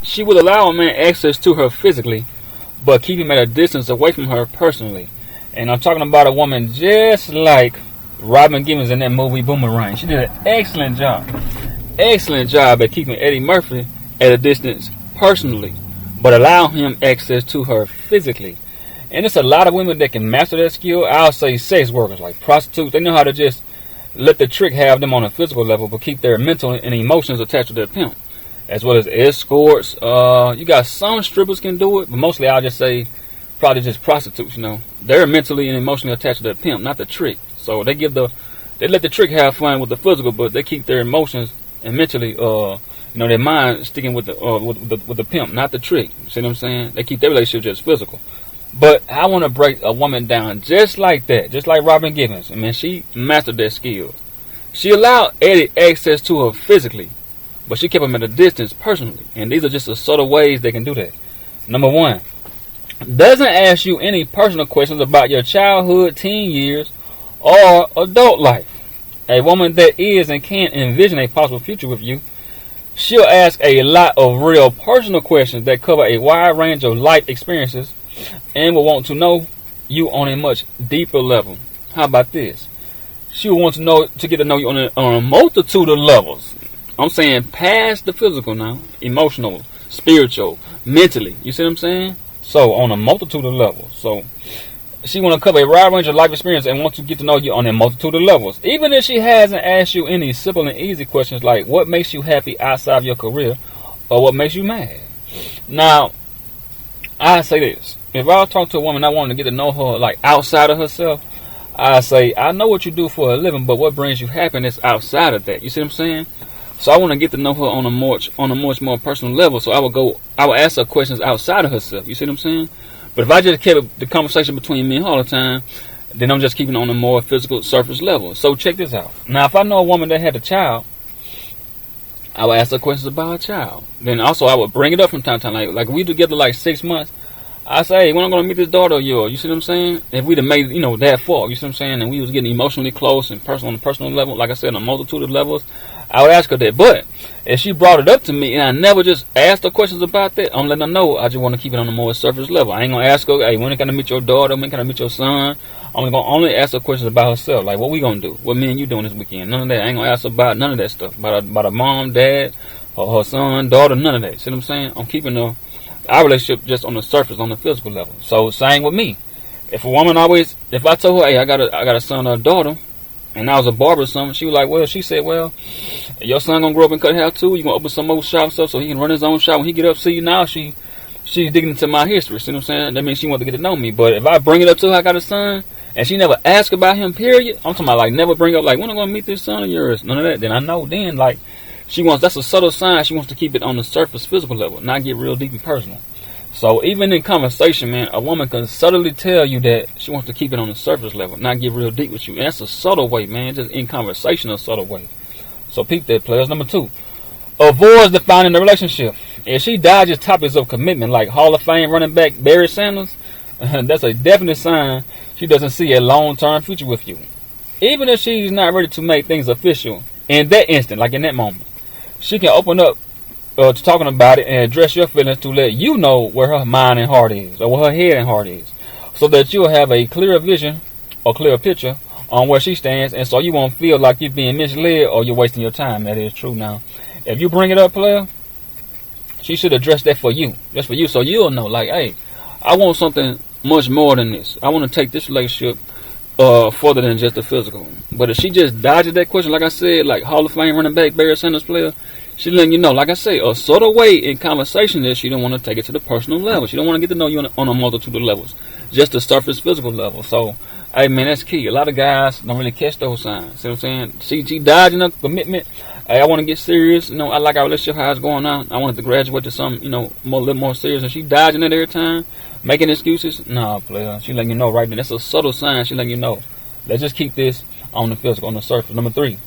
She will allow a man access to her physically, but keep him at a distance away from her personally. And I'm talking about a woman just like Robin Givens in that movie Boomerang. She did an excellent job. Excellent job at keeping Eddie Murphy at a distance personally, but allow him access to her physically. And it's a lot of women that can master that skill. I'll say sex workers, like prostitutes. They know how to just let the trick have them on a physical level, but keep their mental and emotions attached to their pimp. As well as escorts. You got some strippers can do it, but mostly I'll just say probably just prostitutes, you know. They're mentally and emotionally attached to their pimp, not the trick. So they let the trick have fun with the physical, but they keep their emotions and mentally, their mind sticking with the pimp, not the trick. You see what I'm saying? They keep their relationship just physical. But I want to break a woman down just like that, just like Robin Givens. I mean, she mastered that skill. She allowed Eddie access to her physically, but she kept him at a distance personally. And these are just the subtle ways they can do that. Number one, doesn't ask you any personal questions about your childhood, teen years, or adult life. A woman that is and can envision a possible future with you, she'll ask a lot of real personal questions that cover a wide range of life experiences and will want to know you on a much deeper level. How about this? She will want to get to know you on a multitude of levels. I'm saying past the physical now, emotional, spiritual, mentally. You see what I'm saying? So on a multitude of levels. So she want to cover a wide range of life experience and want to get to know you on a multitude of levels. Even if she hasn't asked you any simple and easy questions like what makes you happy outside of your career or what makes you mad. Now, I say this. If I talk to a woman, I want to get to know her like outside of herself, I say, I know what you do for a living, but what brings you happiness outside of that? You see what I'm saying? So I want to get to know her on a much more personal level. So I will ask her questions outside of herself. You see what I'm saying? But if I just kept the conversation between me and her all the time, then I'm just keeping it on a more physical surface level. So check this out. Now, if I know a woman that had a child, I would ask her questions about her child. Then also I would bring it up from time to time. Like we together like 6 months. I say, hey, when I'm going to meet this daughter of yours, you see what I'm saying? If we'd have made, that far, you see what I'm saying? And we was getting emotionally close and personal on a personal level, like I said, on a multitude of levels, I would ask her that. But if she brought it up to me and I never just asked her questions about that, I'm letting her know I just want to keep it on a more surface level. I ain't going to ask her, hey, when can I meet your daughter? When can I meet your son? I'm going to only ask her questions about herself. Like, what we going to do? What me and you doing this weekend? None of that. I ain't going to ask her about none of that stuff. About her mom, dad, her son, daughter, none of that. See what I'm saying? I'm keeping our relationship just on the surface, on the physical level. So same with me. If a woman if I told her, hey, I got a son or a daughter, and I was a barber or something, she was like, she said, well, your son gonna grow up and cut hair too? You gonna open some old shop and stuff so he can run his own shop when he get up? See, now she's digging into my history. See what I'm saying? That means she wants to get to know me. But if I bring it up to her, I got a son, and she never asked about him, period. I'm talking about like never bring up like when I'm gonna meet this son of yours, none of that. Then I know then like. That's a subtle sign she wants to keep it on the surface physical level, not get real deep and personal. So even in conversation, man, a woman can subtly tell you that she wants to keep it on the surface level, not get real deep with you. And that's a subtle way, man, just in conversation, a subtle way. So peep that, players. Number 2, avoids defining the relationship. If she dodges topics of commitment like Hall of Fame running back Barry Sanders, that's a definite sign she doesn't see a long-term future with you. Even if she's not ready to make things official in that instant, like in that moment, she can open up to talking about it and address your feelings to let you know where her mind and heart is, or where her head and heart is, so that you'll have a clearer vision or clearer picture on where she stands, and so you won't feel like you're being misled or you're wasting your time. That is true. Now, if you bring it up, player, she should address that for you, just for you, so you'll know, like, hey, I want something much more than this. I want to take this relationship further than just the physical. But if she just dodges that question, like I said, like Hall of Fame running back Barry Sanders player, she letting you know, like I say, a subtle way in conversation is she don't want to take it to the personal level. She don't want to get to know you on a multitude of levels, just the surface physical level. So, hey man, that's key. A lot of guys don't really catch those signs. See what I'm saying? She dodging a commitment. Hey, I want to get serious. I like our relationship, how it's going on. I wanted to graduate to something, a little more serious. And she dodging it every time, making excuses. Nah, player. She letting you know right there. That's a subtle sign. She letting you know. Let's just keep this on the physical, on the surface. Number 3.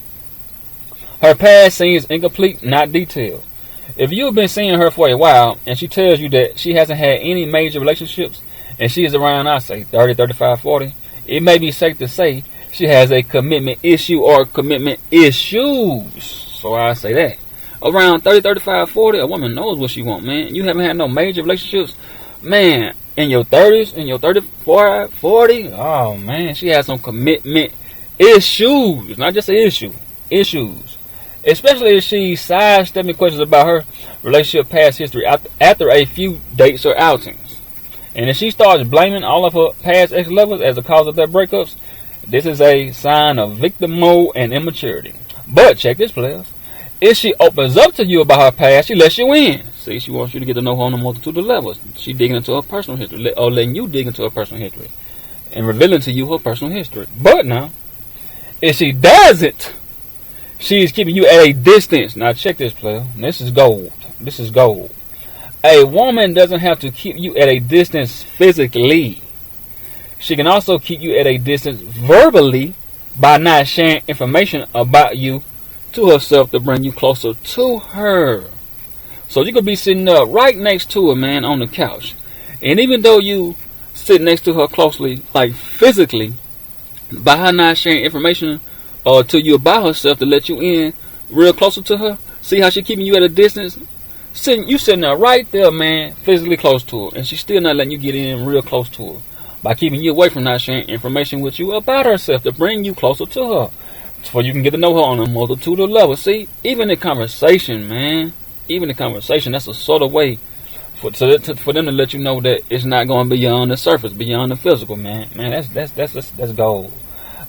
Her past seems incomplete, not detailed. If you've been seeing her for a while and she tells you that she hasn't had any major relationships and she is around, I say, 30, 35, 40, it may be safe to say she has a commitment issue or commitment issues. So I say that. around 30, 35, 40, a woman knows what she wants, man. You haven't had no major relationships, man, in your 30s, in your 34, 40, oh, man, she has some commitment issues, not just an issue, issues. Especially if she sidestepping questions about her relationship past history after a few dates or outings. And if she starts blaming all of her past ex-lovers as the cause of their breakups, this is a sign of victim mode and immaturity. But check this, players. If she opens up to you about her past, she lets you in. See, she wants you to get to know her on a multitude of levels. She digging into her personal history, or letting you dig into her personal history, and revealing to you her personal history. But now, if she doesn't, she's keeping you at a distance. Now check this, player. This is gold. This is gold. A woman doesn't have to keep you at a distance physically. She can also keep you at a distance verbally by not sharing information about you to herself to bring you closer to her. So you could be sitting up right next to her, man, on the couch. And even though you sit next to her closely, like physically, by her not sharing information to you about herself to let you in real closer to her, see how she keeping you at a distance? You sitting there right there, man, physically close to her, and she's still not letting you get in real close to her by keeping you away from not sharing information with you about herself to bring you closer to her, so you can get to know her on a multitude of levels. See, even in conversation, man, even in conversation, that's a sort of way for them to let you know that it's not going beyond the surface, beyond the physical, man. Man, that's gold.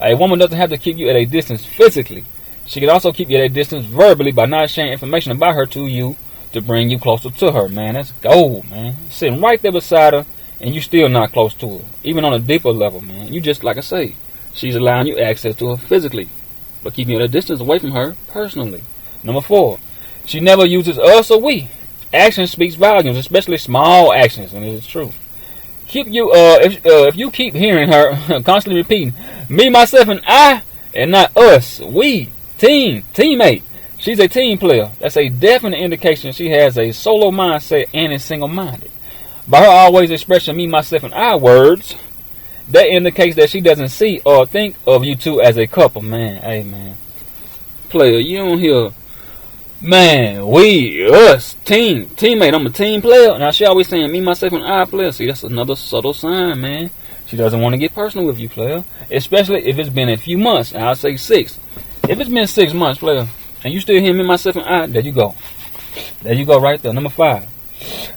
A woman doesn't have to keep you at a distance physically. She can also keep you at a distance verbally by not sharing information about her to you to bring you closer to her, man. That's gold, man. Sitting right there beside her, and you still not close to her, even on a deeper level, man. You just, like I say, she's allowing you access to her physically, but keeping you at a distance away from her personally. Number 4, she never uses us or we. Action speaks volumes, especially small actions, and it is true. If you keep hearing her constantly repeating me, myself, and I, and not us, we, teammate. She's a team player. That's a definite indication she has a solo mindset and is single-minded. By her always expressing me, myself, and I words, that indicates that she doesn't see or think of you two as a couple, man. Hey, man. Player, you don't hear, man, we, us, teammate. I'm a team player. Now, she always saying me, myself, and I player. See, that's another subtle sign, man. She doesn't want to get personal with you, player. Especially if it's been a few months. I'll say 6. If it's been 6 months, player, and you still hear me, myself, and I, there you go. There you go right there. Number 5.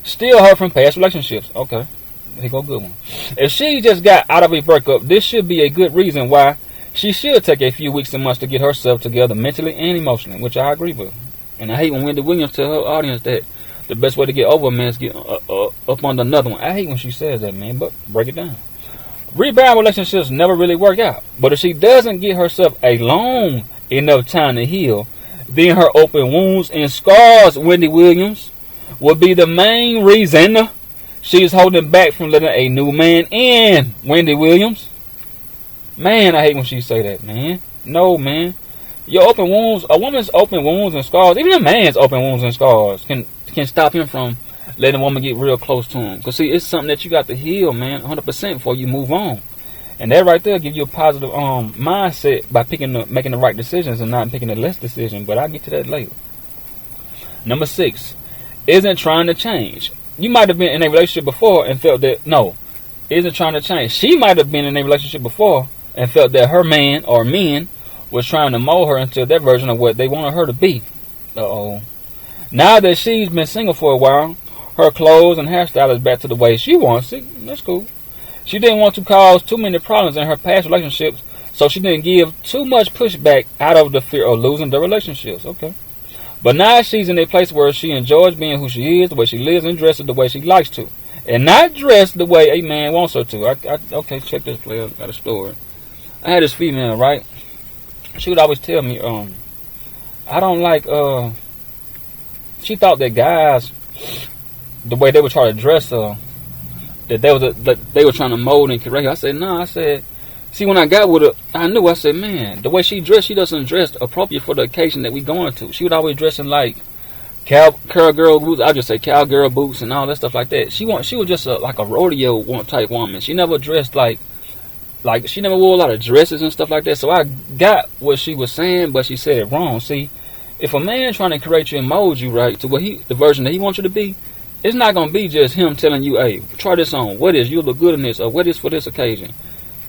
Still hurt from past relationships. Okay. Here you go, good one. If she just got out of a breakup, this should be a good reason why she should take a few weeks and months to get herself together mentally and emotionally, which I agree with. And I hate when Wendy Williams tell her audience that the best way to get over a man is get up under another one. I hate when she says that, man, but break it down. Rebound relationships never really work out. But if she doesn't get herself a long enough time to heal, then her open wounds and scars, Wendy Williams, would be the main reason she's holding back from letting a new man in, Wendy Williams. Man, I hate when she say that, man. No, man. Your open wounds, a woman's open wounds and scars, even a man's open wounds and scars can stop him from letting a woman get real close to him. Because, see, it's something that you got to heal, man, 100% before you move on. And that right there gives you a positive mindset by making the right decisions and not picking the less decision. But I'll get to that later. Number 6. Isn't trying to change. You might have been in a relationship before and felt that, no, isn't trying to change. She might have been in a relationship before and felt that her man or men was trying to mold her into their version of what they wanted her to be. Uh-oh. Now that she's been single for a while, her clothes and hairstyle is back to the way she wants it. That's cool. She didn't want to cause too many problems in her past relationships, so she didn't give too much pushback out of the fear of losing the relationships. Okay. But now she's in a place where she enjoys being who she is, the way she lives, and dresses the way she likes to. And not dressed the way a man wants her to. Okay, check this, player. I got a story. I had this female, right? She would always tell me, I don't like, she thought that guys, the way they would try to dress her, that they were trying to mold and correct her. I said, no, I said, see, when I got with her, I knew, I said, man, the way she dressed, she doesn't dress appropriate for the occasion that we going to. She would always dress in like cowgirl boots. I'll just say cowgirl boots and all that stuff like that. She was just like a rodeo type woman. She never dressed like she never wore a lot of dresses and stuff like that. So I got what she was saying, but she said it wrong. See, If a man trying to create you and mold you right to what the version that he wants you to be, it's not gonna be just him telling you, hey, try this on. What is you look good in this, or what is for this occasion?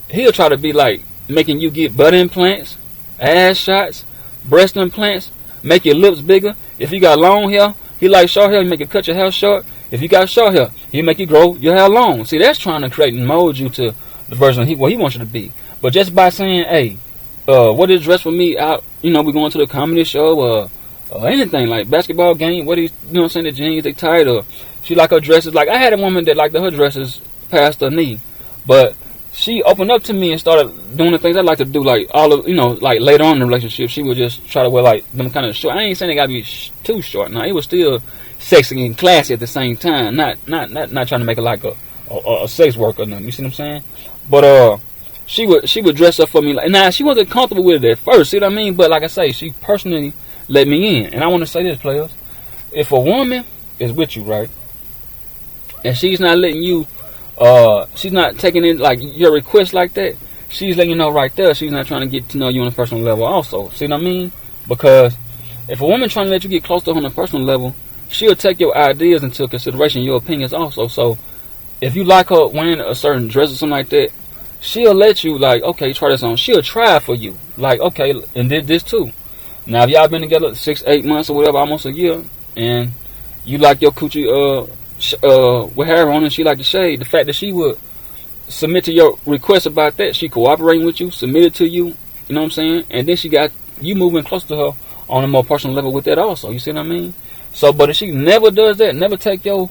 He'll try to be like making you get butt implants, ass shots, breast implants, make your lips bigger. If you got long hair, he like short hair, he make you cut your hair short. If you got short hair, he make you grow your hair long. See, that's trying to create and mold you to the version of what he wants you to be. But just by saying, hey, what is dress for me out, we going to the comedy show, or anything like basketball game, what is, the jeans, they tight, or she like her dresses. Like, I had a woman that liked her dresses past her knee, but she opened up to me and started doing the things I like to do, like all of, like later on in the relationship, she would just try to wear like them kind of short. I ain't saying they gotta be too short. Now, it was still sexy and classy at the same time. Not trying to make it like a sex worker or nothing. You see what I'm saying? But she would dress up for me. Like, now, she wasn't comfortable with it at first. See what I mean? But like I say, she personally let me in. And I want to say this, players: if a woman is with you, right, and she's not letting you, she's not taking in like your request like that, she's letting you know right there she's not trying to get to know you on a personal level also. See what I mean? Because if a woman trying to let you get close to her on a personal level, she'll take your ideas into consideration, your opinions also. So if you like her wearing a certain dress or something like that, she'll let you, like, okay, try this on. She'll try for you. Like, okay, and did this too. Now, if y'all been together 6-8 months or whatever, almost a year, and you like your coochie with hair on and she like the shade, the fact that she would submit to your request about that, she cooperating with you, submitted to you, you know what I'm saying? And then she got you moving close to her on a more personal level with that also. You see what I mean? So, but if she never does that, never take your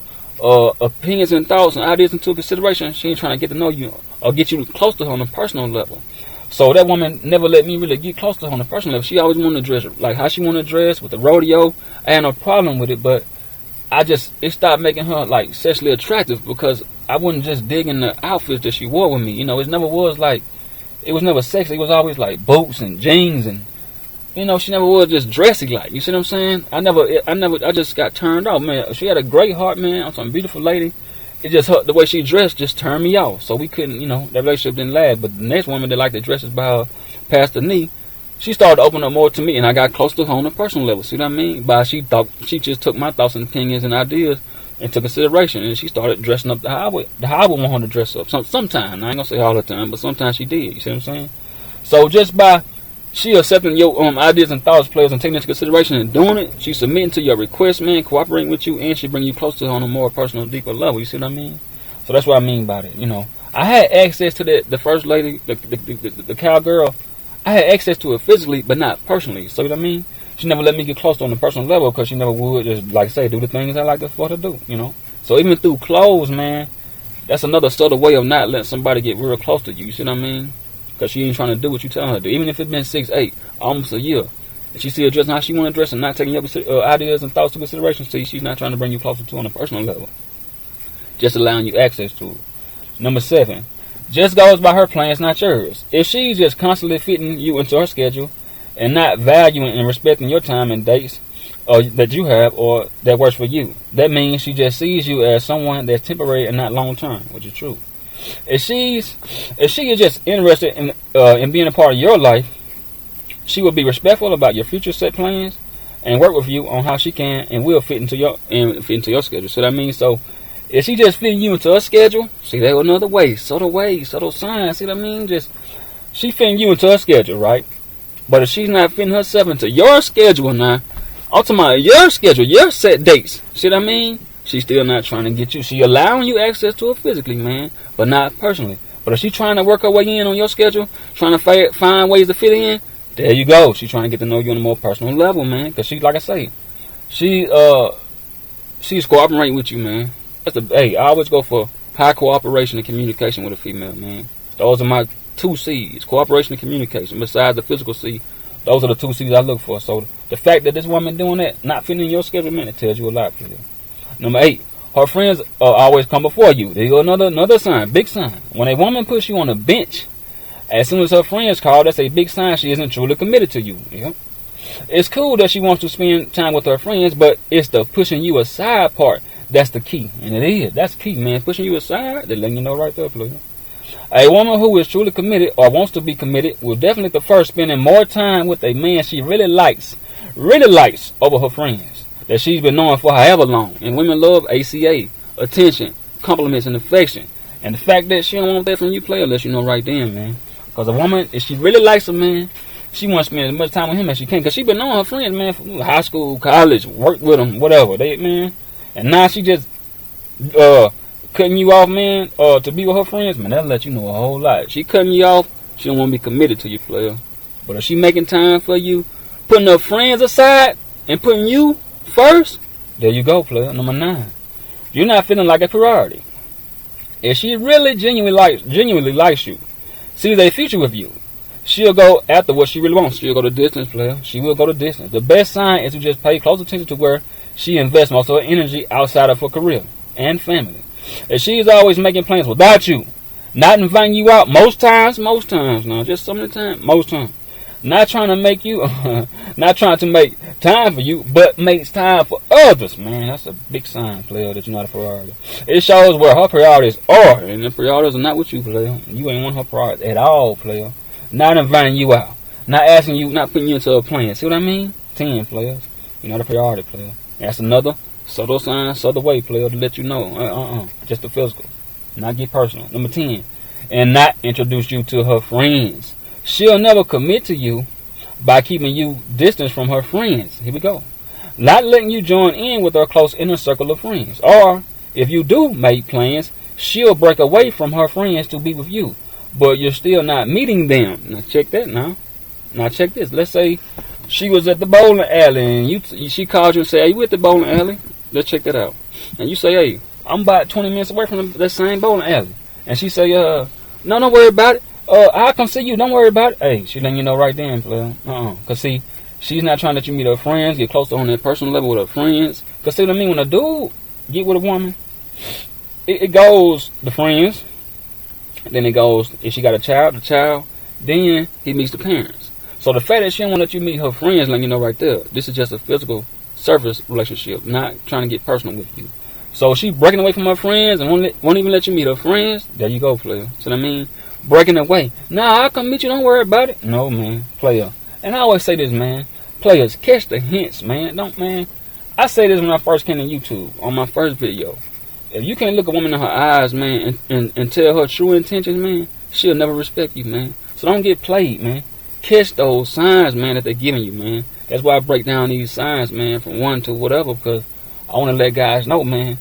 opinions and thoughts and ideas into consideration, she ain't trying to get to know you or get you close to her on a personal level. So that woman never let me really get close to her on a personal level. She always wanted to dress like how she wanted to dress with the rodeo. I had no problem with it, but it stopped making her like sexually attractive because I wasn't just digging the outfits that she wore with me. It never was like, it was never sexy. It was always like boots and jeans and, she never was just dressy like. You see what I'm saying? I just got turned off, man. She had a great heart, man. I'm some beautiful lady. It just, the way she dressed just turned me off. So we couldn't, that relationship didn't last. But the next woman that liked the dresses by her past the knee, she started to open up more to me, and I got close to her on a personal level. See what I mean? She just took my thoughts and opinions and ideas into consideration, and she started dressing up how I would want her to dress up. Sometimes, I ain't gonna say all the time, but sometimes she did. You see what I'm saying? So just by she accepting your ideas and thoughts, players, and taking into consideration and doing it, she submitting to your request, man, cooperating with you, and she bring you close to her on a more personal, deeper level. You see what I mean? So that's what I mean by it. I had access to the first lady, the cowgirl. I had access to it physically, but not personally. So, you know what I mean? She never let me get close to on a personal level because she never would just, like I say, do the things I like for her to do, So, even through clothes, man, that's another subtle way of not letting somebody get real close to you. You see what I mean? Because she ain't trying to do what you telling her to do. Even if it's been 6-8, almost a year, and she still dressing how she want to dress and not taking your ideas and thoughts into consideration, see, she's not trying to bring you closer to on a personal level. Just allowing you access to it. Number 7. Just goes by her plans, not yours. If she's just constantly fitting you into her schedule and not valuing and respecting your time and dates that you have or that works for you, that means she just sees you as someone that's temporary and not long term, which is true. If she is just interested in being a part of your life, she will be respectful about your future set plans and work with you on how she can and will fit into your schedule. So that means if she just fitting you into her schedule, see, there another way, subtle signs, see what I mean? Just, she fitting you into her schedule, right? But if she's not fitting herself into your schedule now, I'm talking about your schedule, your set dates, see what I mean? She's still not trying to get you. She allowing you access to her physically, man, but not personally. But if she's trying to work her way in on your schedule, trying to find ways to fit in, there you go. She's trying to get to know you on a more personal level, man. Because she, like I say, she's cooperating with you, man. I always go for high cooperation and communication with a female, man. Those are my 2 C's, cooperation and communication. Besides the physical C, those are the 2 C's I look for. So the fact that this woman doing that, not fitting in your schedule, man, it tells you a lot, player. Number 8, her friends always come before you. There you go, another sign, big sign. When a woman puts you on a bench, as soon as her friends call, that's a big sign she isn't truly committed to you. Yeah? It's cool that she wants to spend time with her friends, but it's the pushing you aside part that's the key. And it is. That's key, man. Pushing you aside, they're letting you know right there, player. A woman who is truly committed or wants to be committed will definitely prefer spending more time with a man she really likes really likes over her friends that she's been knowing for however long. And women love ACA, attention, compliments, and affection. And the fact that she don't want that from you, player, lets you know right then, man. Because a woman, if she really likes a man, she wants to spend as much time with him as she can. Because she been knowing her friends, man, from high school, college, work with them, whatever. Man. And now she just cutting you off, man, to be with her friends, man, that'll let you know a whole lot. She cutting you off, she don't want to be committed to you, player. But if she making time for you, putting her friends aside and putting you first, there you go, player. Number 9. You're not feeling like a priority. If she really genuinely likes you, sees a future with you, she'll go after what she really wants. She'll go the distance, player. She will go the distance. The best sign is to just pay close attention to where she invests most of her energy outside of her career and family. If she's always making plans without you, not inviting you out most times, now, just some of the time, most times. Not trying to make you, not trying to make time for you, but makes time for others, man. That's a big sign, player, that you're not a priority. It shows where her priorities are, and the priorities are not with you, player. You ain't one of her priorities at all, player. Not inviting you out, not asking you, not putting you into a plan. See what I mean? 10 players. You're not a priority, player. That's another subtle sign, subtle way, player, to let you know. Just the physical. Not get personal. Number 10. And not introduce you to her friends. She'll never commit to you by keeping you distance from her friends. Here we go. Not letting you join in with her close inner circle of friends. Or, if you do make plans, she'll break away from her friends to be with you. But you're still not meeting them. Now check that now. Now check this. Let's say she was at the bowling alley and she called you and said, "Hey, you at the bowling alley?" Let's check that out. And you say, "Hey, I'm about 20 minutes away from that same bowling alley." And she say, "No, don't worry about it. I'll come see you. Don't worry about it." Hey, she letting you know right then, player. Because see, she's not trying to let you meet her friends, get close to her on that personal level with her friends. Because see what I mean? When a dude get with a woman, it goes the friends. Then it goes, if she got a child, the child. Then he meets the parents. So the fact that she don't want to let you meet her friends, letting you know right there, this is just a physical surface relationship, not trying to get personal with you. So she breaking away from her friends and won't even let you meet her friends. There you go, player. See what I mean? Breaking away. Nah, I'll come meet you. Don't worry about it. No, man. Player. And I always say this, man. Players, catch the hints, man. I say this when I first came to YouTube, on my first video. If you can't look a woman in her eyes, man, and tell her true intentions, man, she'll never respect you, man. So don't get played, man. Catch those signs, man, that they're giving you, man. That's why I break down these signs, man, from 1 to whatever, because I want to let guys know, man,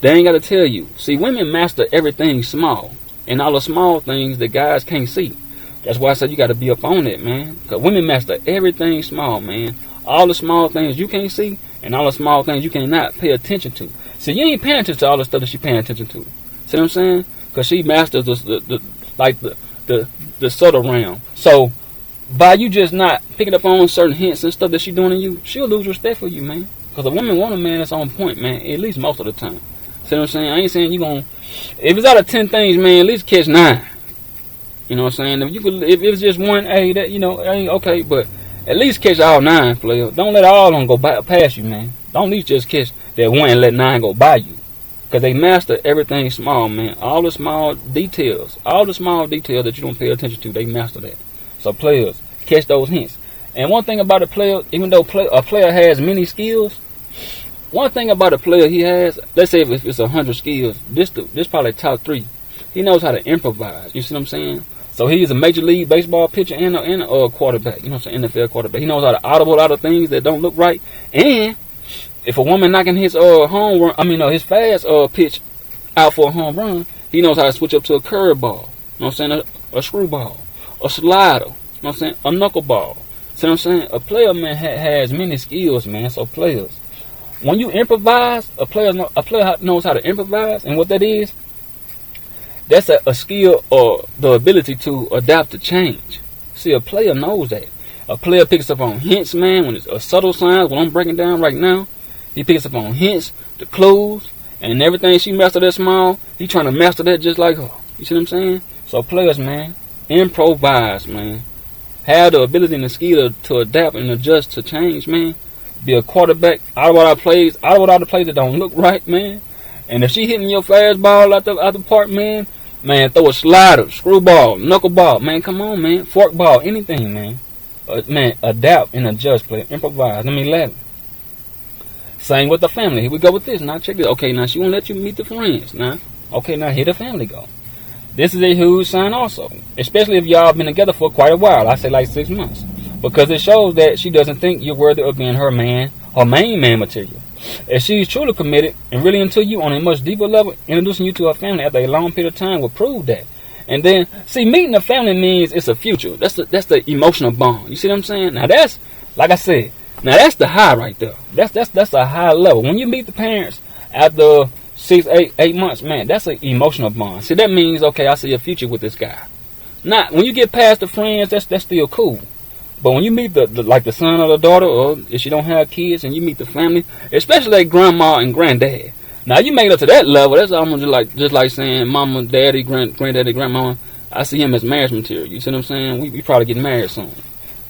they ain't got to tell you. See, women master everything small, and all the small things that guys can't see. That's why I said you got to be up on it, man, because women master everything small, man. All the small things you can't see, and all the small things you cannot pay attention to. See, you ain't paying attention to all the stuff that she paying attention to. See what I'm saying? Because she masters the subtle realm. So, by you just not picking up on certain hints and stuff that she doing to you, she'll lose respect for you, man. Because a woman want a man that's on point, man, at least most of the time. See what I'm saying? I ain't saying you gonna, if it's out of 10 things, man, at least catch 9. You know what I'm saying? If it's just one, hey, that, you know, ain't okay, but at least catch all 9, player. Don't let all of them go past you, man. Don't at least just catch that one and let 9 go by you. Because they master everything small, man. All the small details that you don't pay attention to, they master that. So players, catch those hints. And one thing about a player, even though a player has many skills, one thing about a player he has, let's say if it's 100 skills, this probably top 3. He knows how to improvise. You see what I'm saying? So he's a major league baseball pitcher and a quarterback. You know what I'm saying? NFL quarterback. He knows how to audible out of things that don't look right. And if a woman knocking his home run, his fast pitch out for a home run, he knows how to switch up to a curveball. You know what I'm saying? A screwball, a slider. You know what I'm saying? A knuckleball. See what I'm saying? A player, man, has many skills, man. So players, when you improvise, a player knows how to improvise, and what that is, that's a skill or the ability to adapt to change. See, a player knows that. A player picks up on hints, man, when it's a subtle signs, what I'm breaking down right now. He picks up on hints, the clues, and everything she mastered that small, he trying to master that just like her. You see what I'm saying? So players, man, improvise, man. Have the ability and the skill to adapt and adjust to change, man. Be a quarterback, out of all the plays that don't look right, man. And if she hitting your fastball out the park, man, throw a slider, screwball, knuckleball, man, come on, man, forkball, anything, man. Man, adapt and adjust, player. Improvise. Let me let it. Same with the family. Here we go with this. Now check this. Okay, now she won't let you meet the friends. Now, okay, now here the family go. This is a huge sign also. Especially if y'all been together for quite a while. I say like 6 months. Because it shows that she doesn't think you're worthy of being her man, her main man material. If she's truly committed and really into you on a much deeper level, introducing you to her family after a long period of time will prove that. And then, see, meeting the family means it's a future. That's the emotional bond. You see what I'm saying? Now that's, like I said, now that's the high right there. That's a high level. When you meet the parents after 6, 8 months, man, that's an emotional bond. See, that means, okay, I see a future with this guy. Now, when you get past the friends, that's still cool. But when you meet the son or the daughter, or if she don't have kids, and you meet the family, especially their grandma and granddad. Now you make it up to that level. That's almost just like saying mama, daddy, granddaddy, grandma. I see him as marriage material. You see what I'm saying? We probably get married soon.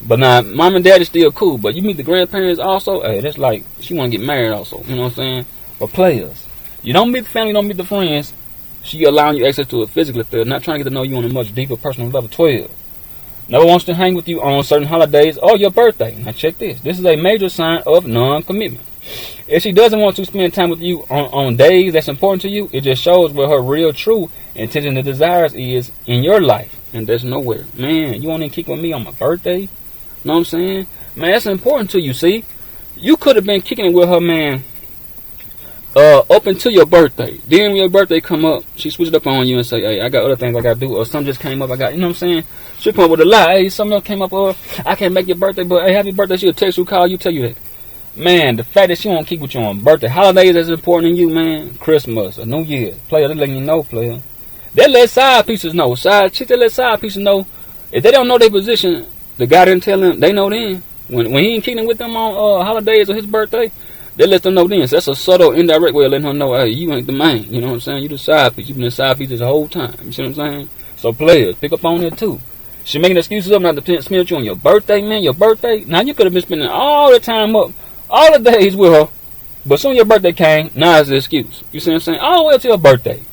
But now mom and daddy still cool. But you meet the grandparents also. Hey, that's like she want to get married also. You know what I'm saying? But players, you don't meet the family, don't meet the friends. She allowing you access to it physically. They're not trying to get to know you on a much deeper personal level. 12. Never wants to hang with you on certain holidays or your birthday. Now check this. This is a major sign of non-commitment. If she doesn't want to spend time with you on days that's important to you, it just shows where her real, true intention and desires is in your life. And there's nowhere. Man, you want to kick with me on my birthday? Know what I'm saying? Man, that's important to you, see? You could have been kicking it with her, man, up until your birthday. Then when your birthday come up, she switched up on you and say, hey, I got other things I got to do. Or something just came up, you know what I'm saying? She'll come up with a lie. Hey, something else came up, or I can't make your birthday, but hey, happy birthday. She'll text you, call you, tell you that. Man, the fact that she won't keep with you on birthday, holidays that's important to you, man. Christmas, a New Year. Player, they letting you know, player. They let side pieces know. Side chicks, they let side pieces know. If they don't know their position, the guy didn't tell them, they know then. When he ain't kicking with them on holidays or his birthday, they let them know then. So that's a subtle, indirect way of letting her know, hey, you ain't the main. You know what I'm saying? You the side piece. You been the side piece the whole time. You see what I'm saying? So players, pick up on it too. She making excuses up not to spend you on your birthday, man. Your birthday. Now you could have been spending all the time up, all the days with her, but soon your birthday came. Now it's an excuse. You see what I'm saying? All the way up to your birthday.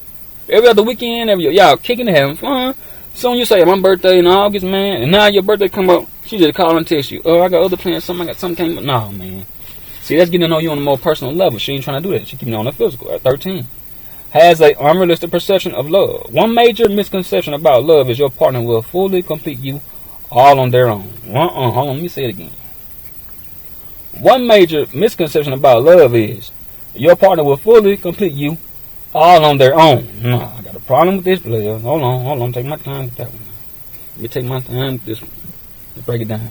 Every other weekend, y'all kicking and having fun. Soon you say my birthday in August, man, and now your birthday come up. She just call and text you. Oh, I got other plans. Something came up. No, man. See, that's getting to know you on a more personal level. She ain't trying to do that. She keeping you on the physical. At 13. Has a unrealistic perception of love. One major misconception about love is your partner will fully complete you all on their own. Hold on, let me say it again. One major misconception about love is your partner will fully complete you all on their own. No, I got a problem with this player. Hold on, take my time with that one. Let me take my time with this one. Let's break it down.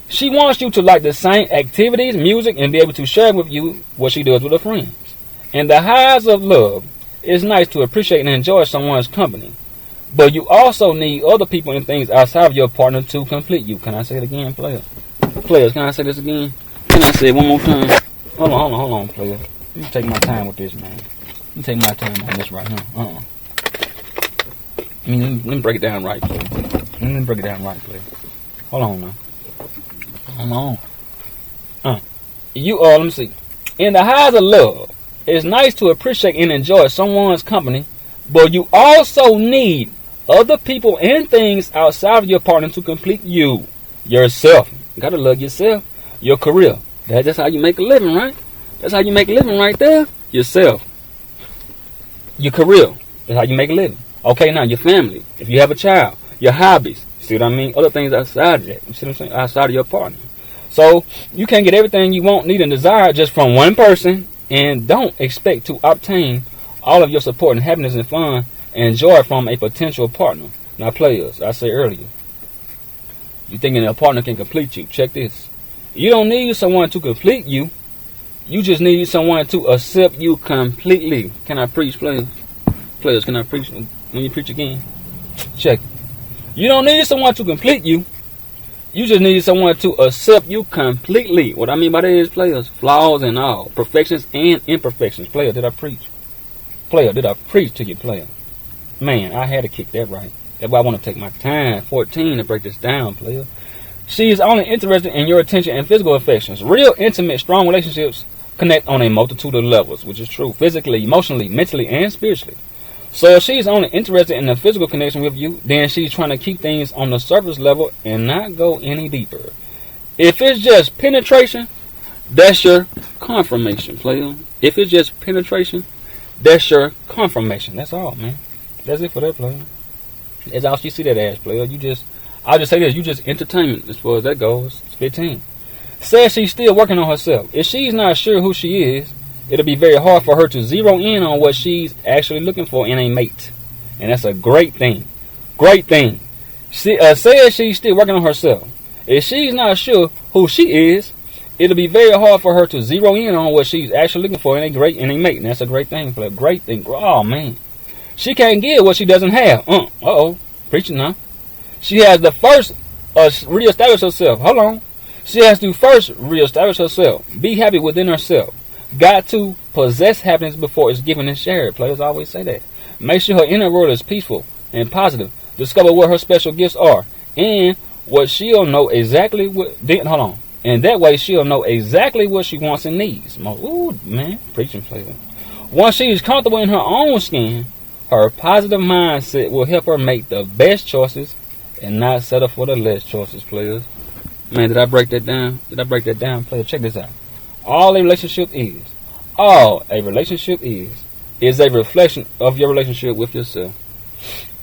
She wants you to like the same activities, music, and be able to share with you what she does with her friends. In the highs of love, it's nice to appreciate and enjoy someone's company. But you also need other people and things outside of your partner to complete you. Can I say it again, player? Players, can I say this again? Can I say it one more time? Hold on, player. Let me take my time with this, man. Let me take my time on this right here. Let me break it down right, player. Hold on now. Hold on. Let me see. In the highs of love, it's nice to appreciate and enjoy someone's company, but you also need other people and things outside of your partner to complete you. Yourself. You gotta love yourself. Your career. That's how you make a living, right? That's how you make a living right there. Yourself. Your career. That's how you make a living. Okay, now your family. If you have a child. Your hobbies. See what I mean? Other things outside of that. You see what I'm saying? Outside of your partner. So, you can't get everything you want, need, and desire just from one person. And don't expect to obtain all of your support and happiness and fun and joy from a potential partner. Now, players, I said earlier, you thinking a partner can complete you. Check this. You don't need someone to complete you. You just need someone to accept you completely. Can I preach, players? Players, can I preach when you preach again? Check it. You don't need someone to complete you. You just need someone to accept you completely. What I mean by that is, players, flaws and all, perfections and imperfections. Player, did I preach? Player, did I preach to you, player? Man, I had to kick that right. That's why I want to take my time, 14, to break this down, player. She is only interested in your attention and physical affections. Real, intimate, strong relationships connect on a multitude of levels, which is true. Physically, emotionally, mentally, and spiritually. So if she's only interested in a physical connection with you, then she's trying to keep things on the surface level and not go any deeper. If it's just penetration, that's your confirmation, player. If it's just penetration, that's your confirmation. That's all, man. That's it for that, player. That's all she see that ass, player. I'll just say this, you just entertainment as far as that goes. It's 15. Says she's still working on herself. If she's not sure who she is, it'll be very hard for her to zero in on what she's actually looking for in a mate. And that's a great thing. Great thing. She says she's still working on herself. If she's not sure who she is, it'll be very hard for her to zero in on what she's actually looking for in a mate. And that's a great thing. A great thing. Oh, man. She can't give what she doesn't have. Uh-oh. Preaching now. She has to first reestablish herself. Hold on. She has to first reestablish herself. Be happy within herself. Got to possess happiness before it's given and shared. Players always say that. Make sure her inner world is peaceful and positive. Discover what her special gifts are. And what she'll know exactly what... Hold on. And that way she'll know exactly what she wants and needs. Ooh, man. Preaching, player. Once she is comfortable in her own skin, her positive mindset will help her make the best choices and not settle for the less choices, players. Man, did I break that down? Player? Check this out. All a relationship is a reflection of your relationship with yourself.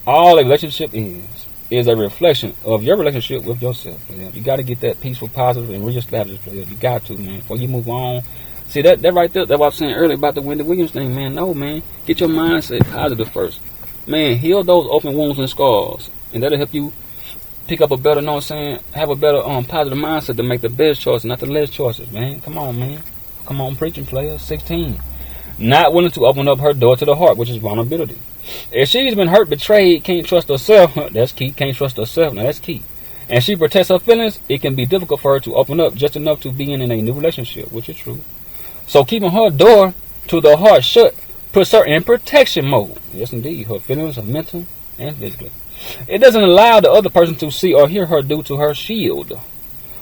All a relationship is a reflection of your relationship with yourself. Player. You got to get that peaceful, positive, and reestablished, player. You got to, man, before you move on. See, that right there, that's what I was saying earlier about the Wendy Williams thing, man. No, man. Get your mindset positive first. Man, heal those open wounds and scars. And that'll help you pick up a better, know what I'm saying, have a better positive mindset to make the best choices, not the less choices, man. Come on, man. Come on, preaching, player. 16. Not willing to open up her door to the heart, which is vulnerability. If she's been hurt, betrayed, can't trust herself, that's key. Can't trust herself, now that's key. And she protects her feelings, it can be difficult for her to open up just enough to be in a new relationship, which is true. So keeping her door to the heart shut puts her in protection mode. Yes, indeed. Her feelings are mental and physically. It doesn't allow the other person to see or hear her due to her shield.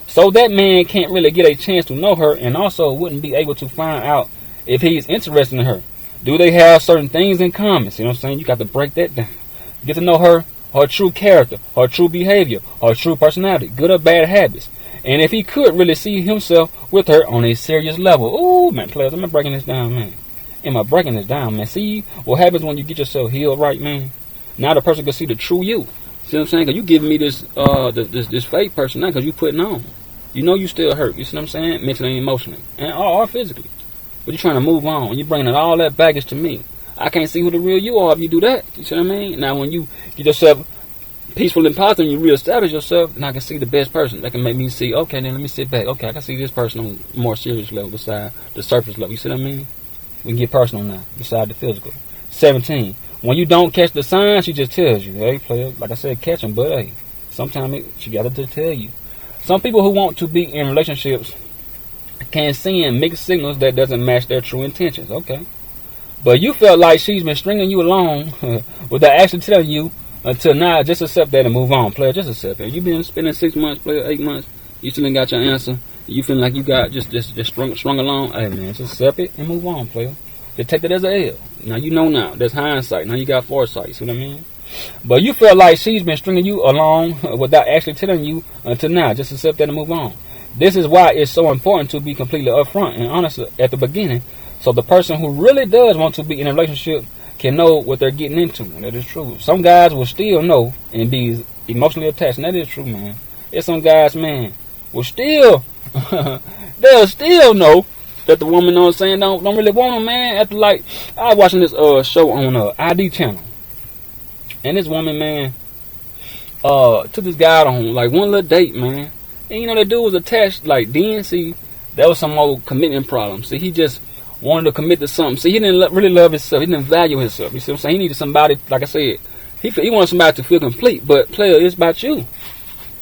So that man can't really get a chance to know her and also wouldn't be able to find out if he's interested in her. Do they have certain things in common? See what I'm saying? You got to break that down. Get to know her true character, her true behavior, her true personality, good or bad habits. And if he could really see himself with her on a serious level. Ooh, man, players, am I breaking this down, man? Am I breaking this down, man? See what happens when you get yourself healed right, man? Now the person can see the true you. See what I'm saying? Because you giving me this this fake person now because you putting on. You know you still hurt. You see what I'm saying? Mentally and emotionally. And or physically. But you're trying to move on. You're bringing all that baggage to me. I can't see who the real you are if you do that. You see what I mean? Now when you get yourself peaceful and positive and you reestablish yourself, and I can see the best person. That can make me see, okay, then let me sit back. Okay, I can see this person on a more serious level beside the surface level. You see what I mean? We can get personal now, beside the physical. 17. When you don't catch the signs, she just tells you, hey, player, like I said, catch them, but hey, sometimes she got to just tell you. Some people who want to be in relationships can send mixed signals that doesn't match their true intentions. Okay. But you felt like she's been stringing you along without actually telling you until now. Just accept that and move on, player. Just accept it. You've been spending 6 months, player, 8 months. You still ain't got your answer. You feeling like you got just strung along. Hey, man, just accept it and move on, player. Just take that as a L. Now you know now. That's hindsight. Now you got foresight. See what I mean? But you feel like she's been stringing you along without actually telling you until now. Just accept that and move on. This is why it's so important to be completely upfront and honest at the beginning. So the person who really does want to be in a relationship can know what they're getting into. And that is true. Some guys will still know and be emotionally attached. And that is true, man. There's some guys, man, will still, they'll still know that the woman, know what I'm saying, don't really want them, man. After, like, I was watching this show on ID channel. And this woman, man, took this guy on, like, one little date, man. And, you know, that dude was attached, like, then, see, that was some old commitment problem. See, he just wanted to commit to something. See, he didn't really love himself. He didn't value himself. You see what I'm saying? He needed somebody, like I said, he wanted somebody to feel complete. But, player, it's about you.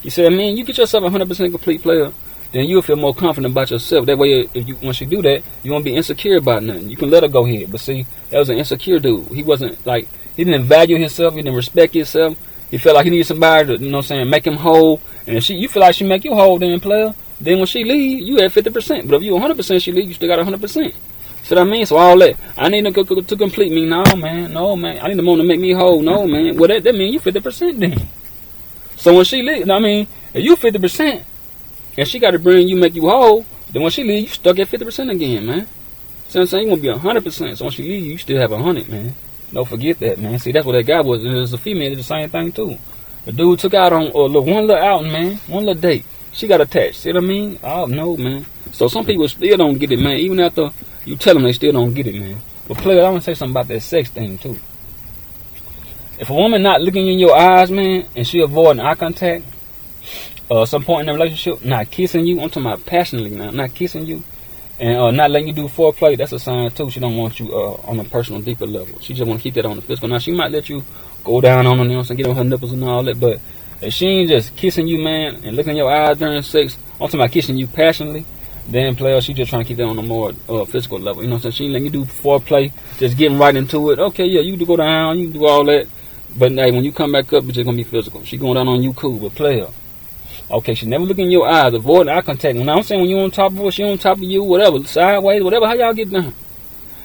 You see what I mean? You get yourself 100% complete, player, then you'll feel more confident about yourself. That way, once you do that, you won't be insecure about nothing. You can let her go ahead. But see, that was an insecure dude. He wasn't, like, he didn't value himself. He didn't respect himself. He felt like he needed somebody to, you know what I'm saying, make him whole. And if you feel like she make you whole, then, player, then when she leave, you at 50%. But if you 100% she leave, you still got 100%. See what I mean? So all that, I need to complete me. No, man. I need the woman to make me whole. No, man. Well, that means you 50% then. So when she leave, I mean, if you 50%, and she got to bring you, make you whole, then when she leave, you stuck at 50% again, man. See what I'm saying? You want to be 100%. So when she leave, you still have 100, man. Don't forget that, man. See, that's what that guy was. And as a female, did the same thing too. The dude took out on one little outing, man. One little date. She got attached. See what I mean? Oh, no, man. So some people still don't get it, man. Even after you tell them, they still don't get it, man. But player, I want to say something about that sex thing too. If a woman not looking in your eyes, man, and she avoiding eye contact, some point in the relationship, not kissing you, I'm talking about passionately now, not kissing you, and not letting you do foreplay, that's a sign too. She don't want you on a personal, deeper level. She just want to keep that on the physical. Now, she might let you go down on her, you know, and get on her nipples and all that, but if she ain't just kissing you, man, and looking in your eyes during sex, I'm talking about kissing you passionately, then player, she just trying to keep that on a more physical level. You know what I'm saying? She ain't letting you do foreplay, just getting right into it. Okay, yeah, you do go down, you do all that, but hey, when you come back up, it's just going to be physical. She going down on you, cool, but player. Okay, she never look in your eyes, avoid eye contact. When I'm saying when you on top of her, she on top of you, whatever, sideways, whatever, how y'all get down?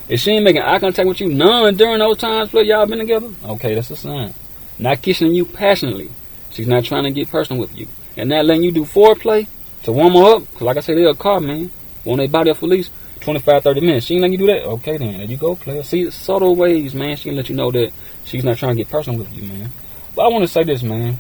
If she ain't making eye contact with you none during those times where y'all been together, okay, that's a sign. Not kissing you passionately. She's not trying to get personal with you. And not letting you do foreplay to warm her up, because like I said, they're a car, man. Want their body up for at least 25, 30 minutes. She ain't letting you do that? Okay, then, there you go, player. See, subtle ways, man. She can let you know that she's not trying to get personal with you, man. But I want to say this, man.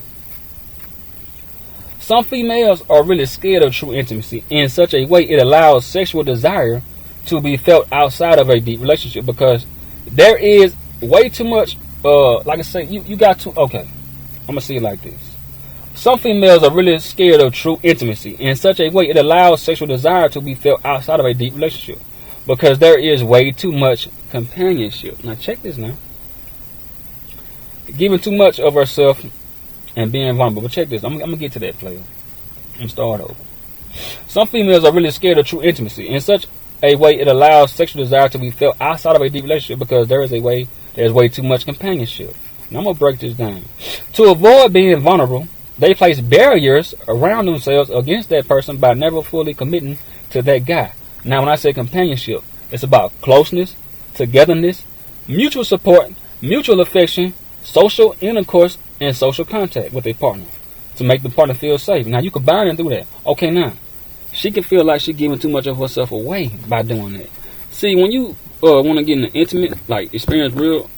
Some females are really scared of true intimacy in such a way it allows sexual desire to be felt outside of a deep relationship, because there is way too much, like I say, you got to, okay, I'm going to see it like this. Some females are really scared of true intimacy in such a way it allows sexual desire to be felt outside of a deep relationship, because there is way too much companionship. Now check this now. Giving too much of herself and being vulnerable. But check this. I'm going to get to that, player. And start over. Some females are really scared of true intimacy in such a way it allows sexual desire to be felt outside of a deep relationship, because there's way too much companionship. Now I'm going to break this down. To avoid being vulnerable, they place barriers around themselves against that person by never fully committing to that guy. Now when I say companionship, it's about closeness, togetherness, mutual support, mutual affection, social intercourse, and social contact with a partner to make the partner feel safe. Now you combine and do that. Okay, now she can feel like she's giving too much of herself away by doing that. See, when you want to get in an intimate, like experience real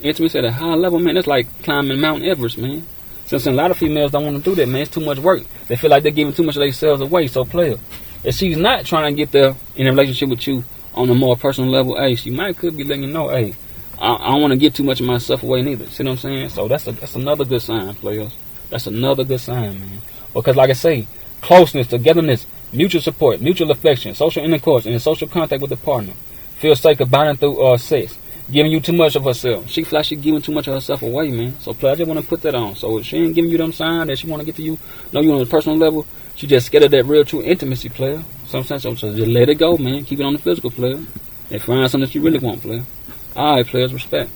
intimacy at a high level, man, that's like climbing Mount Everest, man. Since a lot of females don't want to do that, man, it's too much work. They feel like they're giving too much of themselves away. So, player, if she's not trying to get there in a relationship with you on a more personal level, hey, she could be letting you know, hey, I don't want to give too much of myself away neither. See what I'm saying? So that's another good sign, players. That's another good sign, man. Because like I say, closeness, togetherness, mutual support, mutual affection, social intercourse, and social contact with the partner. Feel safe combining through sex. Giving you too much of herself. She feel like she giving too much of herself away, man. So player, I just want to put that on. So if she ain't giving you them signs that she want to get to you, know you on a personal level, she just scared of that real true intimacy, player. Sometimes so just let it go, man. Keep it on the physical, player. And find something that you really want, player. Alright, players, respect.